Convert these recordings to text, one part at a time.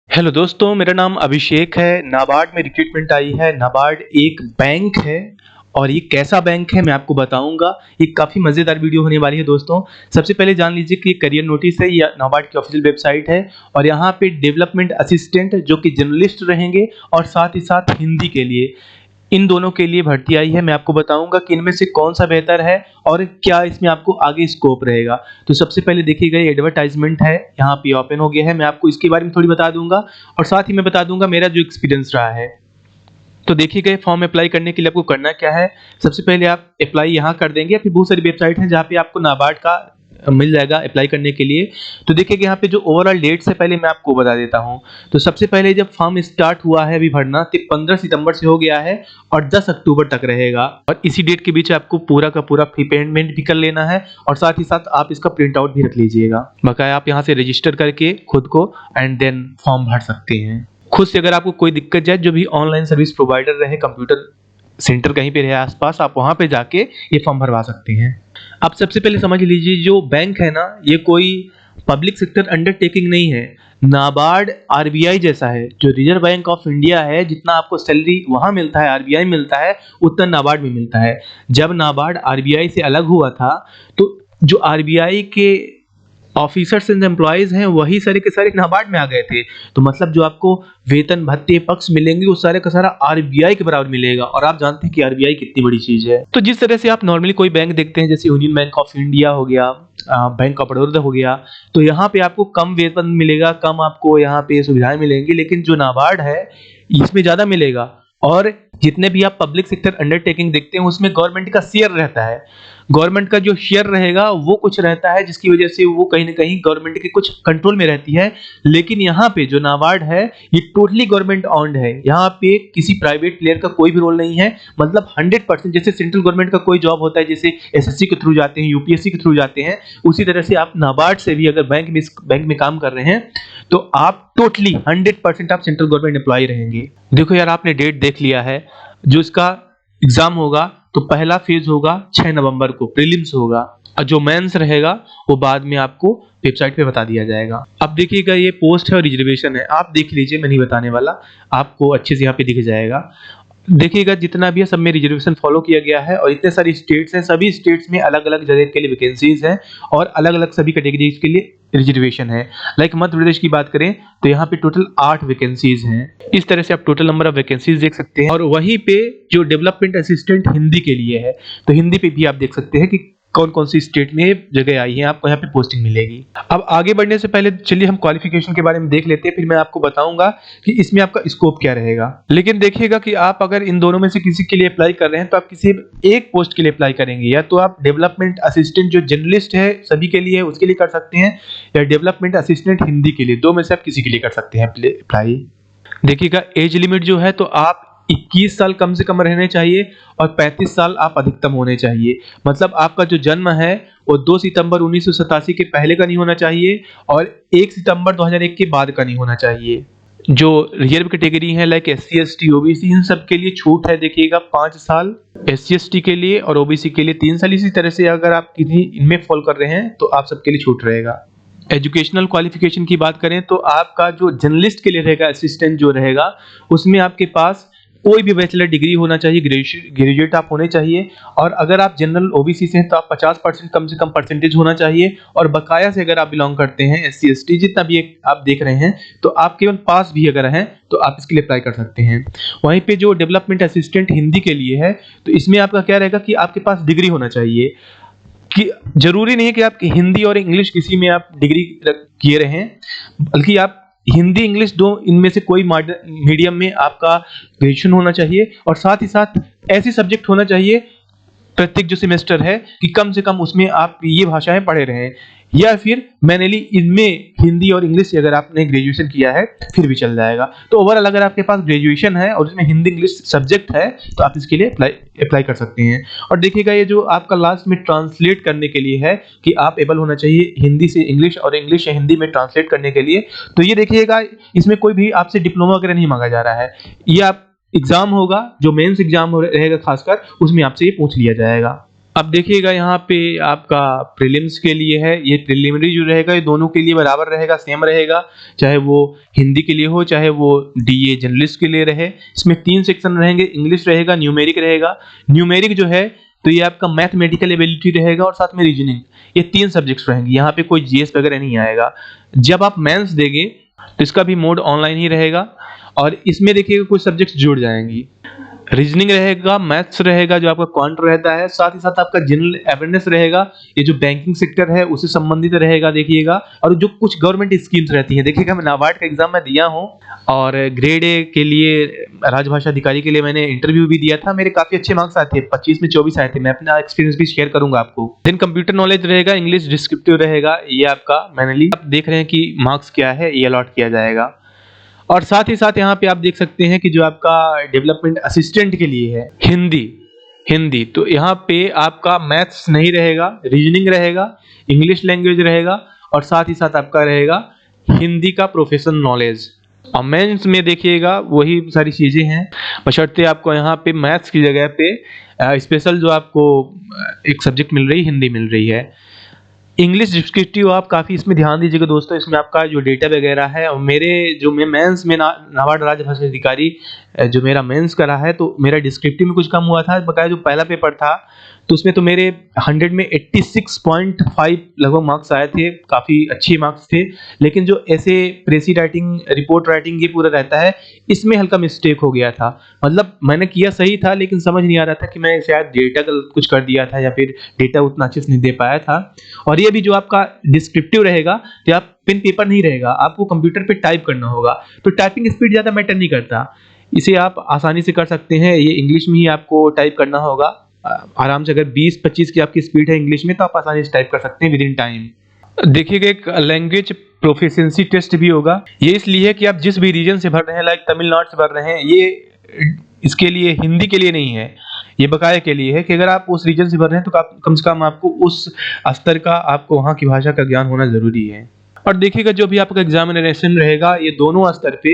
Hello दोस्तों, मेरा नाम अभिषेक है। नाबार्ड में रिक्रूटमेंट आई है। नाबार्ड एक बैंक है और ये कैसा बैंक है मैं आपको बताऊंगा। ये काफ़ी मज़ेदार वीडियो होने वाली है दोस्तों। सबसे पहले जान लीजिए कि ये करियर नोटिस है, ये नाबार्ड की ऑफिशियल वेबसाइट है और यहाँ पे डेवलपमेंट असिस्टेंट जो कि जर्नलिस्ट रहेंगे और साथ ही साथ हिंदी के लिए, इन दोनों के लिए भर्ती आई है। मैं आपको बताऊंगा कि इनमें से कौन सा बेहतर है और क्या इसमें आपको आगे स्कोप रहेगा। तो सबसे पहले देखिएगा, ये एडवर्टाइजमेंट है, यहाँ पे ओपन हो गया है। मैं आपको इसके बारे में थोड़ी बता दूंगा और साथ ही मैं बता दूंगा मेरा जो एक्सपीरियंस रहा है। तो देखिएगा, फॉर्म अप्लाई करने के लिए आपको करना क्या है। सबसे पहले आप अप्लाई यहाँ कर देंगे। फिर बहुत सारी वेबसाइट है जहाँ पे आपको नाबार्ड का मिल जाएगा अप्लाई करने के लिए। तो देखिएगा, यहाँ पे जो ओवरऑल डेट से पहले मैं आपको बता देता हूँ। तो सबसे पहले जब फॉर्म स्टार्ट हुआ है अभी भरना, तो 15 सितंबर से हो गया है और 10 अक्टूबर तक रहेगा। और इसी डेट के बीच आपको पूरा का पूरा फी पेमेंट भी कर लेना है और साथ ही साथ आप इसका प्रिंट आउट भी रख लीजिएगा। बकाया आप यहाँ से रजिस्टर करके खुद को एंड देन फॉर्म भर सकते हैं। खुद से अगर आपको कोई दिक्कत जाए, जो भी ऑनलाइन सर्विस प्रोवाइडर रहे, कंप्यूटर सेंटर कहीं पे रहे आसपास, आप वहां पे जाके ये फॉर्म भरवा सकते हैं। आप सबसे पहले समझ लीजिए, जो बैंक है ना, ये कोई पब्लिक सेक्टर अंडरटेकिंग नहीं है। नाबार्ड आरबीआई जैसा है। जो रिजर्व बैंक ऑफ इंडिया है, जितना आपको सैलरी वहां मिलता है, आरबीआई मिलता है, उतना नाबार्ड में मिलता है। जब नाबार्ड आरबीआई से अलग हुआ था, तो जो आरबीआई के ऑफिसर्स एंड एम्प्लॉयज हैं, वही सारे के सारे नाबार्ड में आ गए थे। तो मतलब जो आपको वेतन भत्ते पक्ष मिलेंगे, वो सारे का सारा आरबीआई के बराबर मिलेगा। और आप जानते हैं कि आरबीआई कितनी बड़ी चीज है। तो जिस तरह से आप नॉर्मली कोई बैंक देखते हैं, जैसे यूनियन बैंक ऑफ इंडिया हो गया, बैंक ऑफ बड़ौदा हो गया, तो यहाँ पे आपको कम वेतन मिलेगा, कम आपको यहाँ पे सुविधाएं मिलेंगी। लेकिन जो नाबार्ड है, इसमें ज्यादा मिलेगा। और जितने भी आप पब्लिक सेक्टर अंडरटेकिंग देखते हैं, उसमें गवर्नमेंट का शेयर रहता है। गवर्नमेंट का जो शेयर रहेगा वो कुछ रहता है, जिसकी वजह से वो कहीं ना कहीं गवर्नमेंट के कुछ कंट्रोल में रहती है। लेकिन यहाँ पे जो नाबार्ड है, ये टोटली गवर्नमेंट ऑन्ड है। यहाँ पे किसी प्राइवेट प्लेयर का कोई भी रोल नहीं है। मतलब 100%, जैसे सेंट्रल गवर्नमेंट का कोई जॉब होता है, जैसे एसएससी के थ्रू जाते हैं, यूपीएससी के थ्रू जाते हैं, उसी तरह से आप नाबार्ड से भी अगर बैंक में काम कर रहे हैं, तो आप टोटली 100% आप सेंट्रल गवर्नमेंट एम्प्लॉय रहेंगे। देखो यार, आपने डेट देख लिया है। जो इसका एग्जाम होगा, तो पहला फेज होगा 6 नवंबर को, प्रीलिम्स होगा, और जो मेंस रहेगा वो बाद में आपको वेबसाइट पे बता दिया जाएगा। अब देखिएगा, ये पोस्ट है और रिजर्वेशन है, आप देख लीजिए, मैं नहीं बताने वाला, आपको अच्छे से यहाँ पे दिख जाएगा। देखिएगा, जितना भी है सब में रिजर्वेशन फॉलो किया गया है। और इतने सारे स्टेट्स हैं, सभी स्टेट्स में अलग अलग जगह के लिए वैकेंसीज हैं और अलग अलग सभी कैटेगरीज के लिए रिजर्वेशन है। लाइक मध्य प्रदेश की बात करें, तो यहाँ पे टोटल 8 वैकेंसीज हैं। इस तरह से आप टोटल नंबर ऑफ वैकेंसीज देख सकते हैं। और वहीं पे जो डेवलपमेंट असिस्टेंट हिंदी के लिए है, तो हिंदी पे भी आप देख सकते हैं कि कौन कौन सी स्टेट में जगह आई है, आपको यहाँ पे पोस्टिंग मिलेगी। अब आगे बढ़ने से पहले चलिए हम क्वालिफिकेशन के बारे में देख लेते हैं, फिर मैं आपको बताऊंगा कि इसमें आपका स्कोप क्या रहेगा। लेकिन देखिएगा कि आप अगर इन दोनों में से किसी के लिए अप्लाई कर रहे हैं, तो आप किसी एक पोस्ट के लिए अप्लाई करेंगे। या तो आप डेवलपमेंट असिस्टेंट जो जर्नलिस्ट है सभी के लिए, उसके लिए कर सकते हैं, या डेवलपमेंट असिस्टेंट हिंदी के लिए, दो में से आप किसी के लिए कर सकते हैं अप्लाई। देखिएगा, एज लिमिट जो है, तो आप 21 साल कम से कम रहने चाहिए और 35 साल आप अधिकतम होने चाहिए। मतलब आपका जो जन्म है वो 2 सितंबर 1987 के पहले का नहीं होना चाहिए और 1 सितंबर 2001 के बाद का नहीं होना चाहिए। जो रिजर्व कैटेगरी है, लाइक एससी एसटी ओबीसी, इन सब के लिए छूट है। देखिएगा, 5 साल एससी एसटी के लिए और ओबीसी के लिए 3 साल। इसी तरह से अगर आप किसी इनमें फॉल कर रहे हैं, तो आप सबके लिए छूट रहेगा। एजुकेशनल क्वालिफिकेशन की बात करें, तो आपका जो जर्नलिस्ट के लिए रहेगा, असिस्टेंट जो रहेगा, उसमें आपके पास कोई भी बैचलर डिग्री होना चाहिए, ग्रेजुएट आप होने चाहिए। और अगर आप जनरल ओबीसी से हैं, तो आप 50% कम से कम परसेंटेज होना चाहिए। और बकाया से अगर आप बिलोंग करते हैं, एससी एसटी जितना भी आप देख रहे हैं, तो आप केवल पास भी अगर हैं, तो आप इसके लिए अप्लाई कर सकते हैं। वहीं पे जो डेवलपमेंट असिस्टेंट हिंदी के लिए है, तो इसमें आपका क्या रहेगा कि आपके पास डिग्री होना चाहिए। कि जरूरी नहीं है कि आप हिंदी और इंग्लिश किसी में आप डिग्री किए रहें, बल्कि आप हिंदी इंग्लिश दो इनमें से कोई मीडियम में आपका ग्रेजुएशन होना चाहिए। और साथ ही साथ ऐसी सब्जेक्ट होना चाहिए प्रत्येक जो सेमेस्टर है कि कम से कम उसमें आप ये भाषाएं पढ़े रहें, या फिर मैनली इनमें हिंदी और इंग्लिश अगर आपने ग्रेजुएशन किया है फिर भी चल जाएगा। तो ओवरऑल अगर आपके पास ग्रेजुएशन है और इसमें हिंदी इंग्लिश सब्जेक्ट है, तो आप इसके लिए अप्लाई कर सकते हैं। और देखिएगा, ये जो आपका लास्ट में ट्रांसलेट करने के लिए है कि आप एबल होना चाहिए हिंदी से इंग्लिश और इंग्लिश से हिंदी में ट्रांसलेट करने के लिए। तो ये देखिएगा, इसमें कोई भी आपसे डिप्लोमा वगैरह नहीं मांगा जा रहा है। ये आप एग्जाम होगा, जो मेंस एग्जाम रहेगा खासकर, उसमें आपसे ये पूछ लिया जाएगा। अब देखिएगा यहाँ पे आपका प्रीलिम्स के लिए है, ये प्रिलिमिनरी जो रहेगा ये दोनों के लिए बराबर रहेगा, सेम रहेगा, चाहे वो हिंदी के लिए हो चाहे वो डीए जर्नलिस्ट के लिए रहे। इसमें 3 सेक्शन रहेंगे, इंग्लिश रहेगा, न्यूमेरिक रहेगा। न्यूमेरिक जो है तो ये आपका मैथमेटिकल एबिलिटी रहेगा और साथ में रीजनिंग, ये 3 सब्जेक्ट्स रहेंगे। यहाँ पे कोई जीएस वगैरह नहीं आएगा। जब आप मेंस देंगे तो इसका भी मोड ऑनलाइन ही रहेगा और इसमें देखिएगा कुछ सब्जेक्ट्स जुड़ जाएंगी, रीजनिंग रहेगा, मैथ्स रहेगा जो आपका क्वांट रहता है, साथ ही साथ आपका जनरल अवेयरनेस रहेगा, ये जो बैंकिंग सेक्टर है उससे संबंधित रहेगा देखिएगा। और जो कुछ गवर्नमेंट स्कीम्स रहती हैं, देखिएगा मैं नाबार्ड का एग्जाम में दिया हूँ और ग्रेड ए के लिए राजभाषा अधिकारी के लिए मैंने इंटरव्यू भी दिया था, मेरे काफी अच्छे मार्क्स आए थे, 25 में 24 आए थे। मैं अपना एक्सपीरियंस भी शेयर करूंगा आपको। देन कंप्यूटर नॉलेज रहेगा, इंग्लिश डिस्क्रिप्टिव रहेगा, ये आपका मैनुअली आप देख रहे हैं कि मार्क्स क्या है ये अलॉट किया जाएगा। और साथ ही साथ यहाँ पे आप देख सकते हैं कि जो आपका डेवलपमेंट असिस्टेंट के लिए है हिंदी तो यहाँ पे आपका मैथ्स नहीं रहेगा, रीजनिंग रहेगा, इंग्लिश लैंग्वेज रहेगा और साथ ही साथ आपका रहेगा हिंदी का प्रोफेशनल नॉलेज। और मेंस में देखिएगा वही सारी चीजें हैं, बशर्ते आपको यहाँ पे मैथ्स की जगह पे स्पेशल जो आपको एक सब्जेक्ट मिल रही हिंदी मिल रही है। इंग्लिश डिस्क्रिप्टिव आप काफ़ी इसमें ध्यान दीजिएगा दोस्तों, इसमें आपका जो डेटा वगैरह है और मेरे जो मैं मेंस में नाबार्ड राजभाषा अधिकारी जो मेरा मेंस करा है तो मेरा डिस्क्रिप्टिव में कुछ कम हुआ था, बकाया जो पहला पेपर था तो उसमें तो मेरे 100 में 86.5 लगभग मार्क्स आए थे, काफ़ी अच्छे मार्क्स थे। लेकिन जो ऐसे प्रेसी राइटिंग, रिपोर्ट राइटिंग ये पूरा रहता है, इसमें हल्का मिस्टेक हो गया था। मतलब मैंने किया सही था लेकिन समझ नहीं आ रहा था कि मैं शायद डेटा गलत कुछ कर दिया था या फिर डेटा उतना अच्छे से नहीं दे पाया था। और ये भी जो आपका डिस्क्रिप्टिव रहेगा तो आप पेन पेपर नहीं रहेगा, आपको कंप्यूटर पे टाइप करना होगा, तो टाइपिंग स्पीड ज़्यादा मैटर नहीं करता, इसे आप आसानी से कर सकते हैं। ये इंग्लिश में ही आपको टाइप करना होगा आराम से, अगर 20-25 की आपकी स्पीड है इंग्लिश में तो आप आसानी से टाइप कर सकते हैं विद इन टाइम। देखिएगा एक लैंग्वेज प्रोफिशिएंसी टेस्ट भी होगा, ये इसलिए है कि आप जिस भी रीजन से भर रहे हैं, लाइक तमिलनाडु से भर रहे हैं, ये इसके लिए हिंदी के लिए नहीं है, ये बकाया के लिए है कि अगर आप उस रीजन से भर रहे हैं तो कम से कम आपको उस स्तर का, आपको वहाँ की भाषा का ज्ञान होना जरूरी है। और देखिएगा जो भी आपका एग्जामिनेशन रहेगा ये दोनों स्तर पे,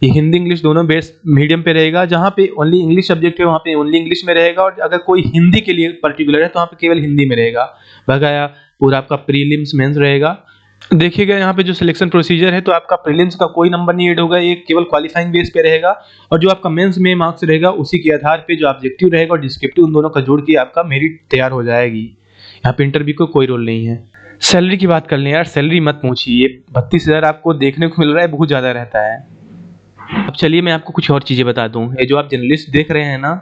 ये हिंदी इंग्लिश दोनों बेस मीडियम पे रहेगा, जहाँ पे ओनली इंग्लिश सब्जेक्ट है वहाँ पे ओनली इंग्लिश में रहेगा, और अगर कोई हिंदी के लिए पर्टिकुलर है तो वहाँ पे केवल हिंदी में रहेगा। बकाया पूरा आपका प्रीलिम्स मेंस रहेगा। देखिएगा यहाँ पे जो सिलेक्शन प्रोसीजर है तो आपका प्रीलिम्स का कोई नंबर नहीं ऐड होगा, ये केवल क्वालिफाइंग बेस पे रहेगा, और जो आपका मेंस में मार्क्स रहेगा उसी के आधार पे जो ऑब्जेक्टिव रहेगा और डिस्क्रिप्टिव उन दोनों का जोड़ के आपका मेरिट तैयार हो जाएगी। यहाँ पे इंटरव्यू को कोई रोल नहीं है। सैलरी की बात कर लें यार, सैलरी मत पूछिए, 32,000 आपको देखने को मिल रहा है, बहुत ज़्यादा रहता है। अब चलिए मैं आपको कुछ और चीज़ें बता दूँ। ये जो आप जर्नलिस्ट देख रहे हैं ना,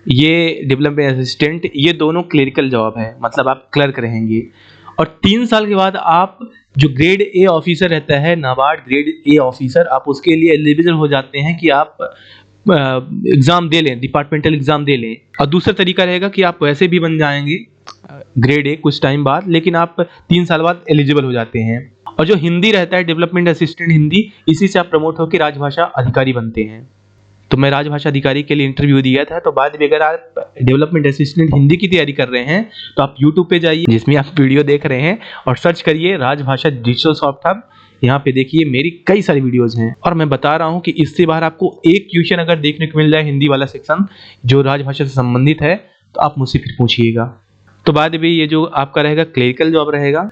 ये डेवलपमेंट असिस्टेंट, ये दोनों क्लरिकल जॉब है, मतलब आप क्लर्क रहेंगे। और 3 साल के बाद आप जो ग्रेड ए ऑफिसर रहता है, नाबार्ड ग्रेड ए ऑफिसर, आप उसके लिए एलिजिबल हो जाते हैं कि आप एग्ज़ाम दे लें, डिपार्टमेंटल एग्ज़ाम दे लें। और दूसरा तरीका रहेगा कि आप वैसे भी बन जाएंगे ग्रेड ए कुछ टाइम बाद, लेकिन आप 3 साल बाद एलिजिबल हो जाते हैं। और जो हिंदी रहता है डेवलपमेंट असिस्टेंट हिंदी, इसी से आप प्रमोट होकर राजभाषा अधिकारी बनते हैं। तो मैं राजभाषा अधिकारी के लिए इंटरव्यू दिया था, तो बाद में अगर आप डेवलपमेंट असिस्टेंट हिंदी की तैयारी कर रहे हैं तो आप यूट्यूब पे जाइए जिसमें आप वीडियो देख रहे हैं और सर्च करिए राजभाषा डिजिटल सॉफ्ट हब। यहाँ पे देखिए मेरी कई सारी वीडियोस हैं, और मैं बता रहा हूँ कि इससे बाहर आपको एक क्वेश्चन अगर देखने को मिल जाए हिंदी वाला सेक्शन जो राजभाषा से संबंधित है तो आप मुझसे फिर पूछिएगा। तो बाद में ये जो आपका रहेगा क्लरिकल जॉब रहेगा,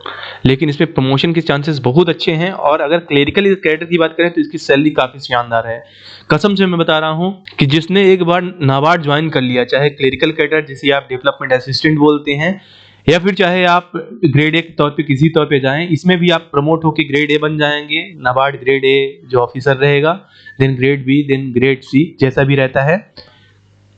लेकिन इसमें प्रमोशन के चांसेस बहुत अच्छे हैं। और अगर क्लरिकल कैडर की बात करें तो इसकी सैलरी काफ़ी शानदार है। कसम से मैं बता रहा हूँ कि जिसने एक बार नाबार्ड ज्वाइन कर लिया, चाहे क्लरिकल कैडर जिसे आप डेवलपमेंट असिस्टेंट बोलते हैं, या फिर चाहे आप ग्रेड ए के तौर पे किसी तौर पे जाएं, इसमें भी आप प्रमोट होकर ग्रेड ए बन जाएंगे। नाबार्ड ग्रेड ए जो ऑफिसर रहेगा, then grade B, then grade C, जैसा भी रहता है।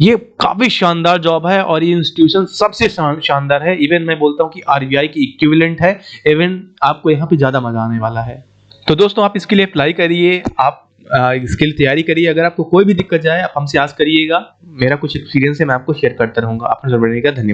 ये काफी शानदार जॉब है और ये इंस्टीट्यूशन सबसे शानदार है। इवन मैं बोलता हूँ कि आरबीआई की इक्विवेलेंट है। इवन आपको यहाँ पे ज्यादा मजा आने वाला है। तो दोस्तों आप इसके लिए अप्लाई करिए, आप इसके लिए तैयारी करिए। अगर आपको कोई भी दिक्कत जाए आप हमसे आस्क करिएगा, मेरा कुछ एक्सपीरियंस है मैं आपको शेयर करता रहूंगा। आपने जरूर बनेगा। धन्यवाद।